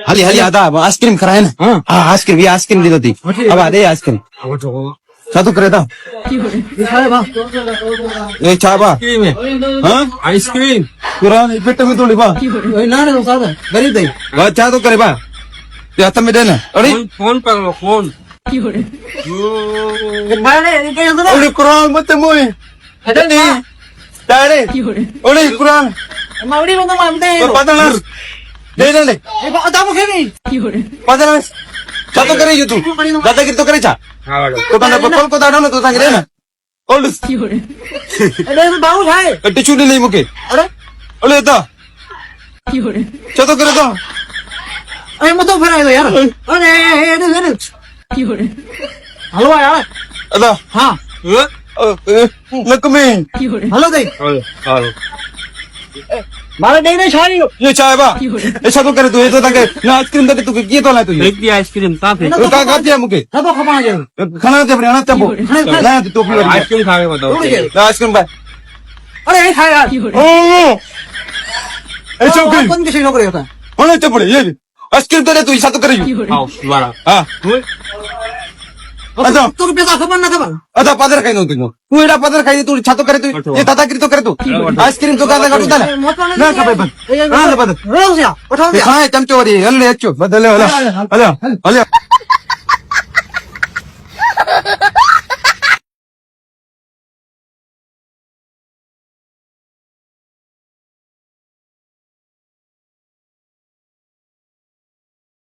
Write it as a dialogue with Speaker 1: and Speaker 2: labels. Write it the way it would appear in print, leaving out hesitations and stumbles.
Speaker 1: हाली हाली आता आईस्क्रीम खरा है ना हाँ आईस्क्रीम ये आईस्क्रीम दे दो ती अब आ दे आईस्क्रीम चातू करे था ये चाबा हाँ
Speaker 2: आइसक्रीम
Speaker 1: कुरान पेट में तो लिबा
Speaker 3: ना ना सादा गरीब दे
Speaker 1: वह चाह तो करे बा ये हाथ में देना अरे
Speaker 2: फोन पर फोन
Speaker 3: मारे के अंदर
Speaker 1: अरे कुरान मत मोए
Speaker 3: अरे
Speaker 1: तारे अरे कुरान
Speaker 3: मावड़ी बंदा मानते
Speaker 1: पता ना दे दे
Speaker 3: ए बात आप खेनी
Speaker 1: पता ना चाह तो करे ये तू दादागिरी तो करे चा तो तने पल को दाडो ना तो सांगे ना ओल्ड
Speaker 3: अरे बाबू है
Speaker 1: टिचू नहीं मुके
Speaker 3: अरे
Speaker 1: अरे दा चाह तो करे तो
Speaker 3: अरे मत फिर आयो यार अरे हलवा यार
Speaker 1: अदा
Speaker 3: हाँ
Speaker 1: लकमी
Speaker 3: हेलो दे मारे दे नहीं छाई
Speaker 1: ये चाय बा ऐसा तो करे तू ये तो ताके ना आइसक्रीम दे तू ये तो ला तू ये
Speaker 2: एक दी आइसक्रीम कहाँ थे
Speaker 1: तो का दिया मुके
Speaker 3: सब खपा जाए
Speaker 1: खाना दे बना तब ना तो फिर
Speaker 2: आइसक्रीम खा के बताओ
Speaker 1: आइसक्रीम बा
Speaker 3: अरे ये खा यार
Speaker 1: ओ ऐसा क्यों
Speaker 3: कौन किसी नौकरी होता है
Speaker 1: होने तो पड़े ये आइसक्रीम तो दे तू ऐसा तो करे
Speaker 2: आओ दोबारा
Speaker 1: हां अच्छा
Speaker 3: तू पैसा खबर ना खबर
Speaker 1: अदा पदर खाई नो तू एडा पदर खाई तू छातो करे तू ये दादागिरी तो करे तू आइसक्रीम तो कादा काटू ताले ना खबे बन ना पदर
Speaker 3: रोज या उठाओ
Speaker 1: खाए चमचो वाली हल्ले अच्छो बदले वाला हल्ले हल्ले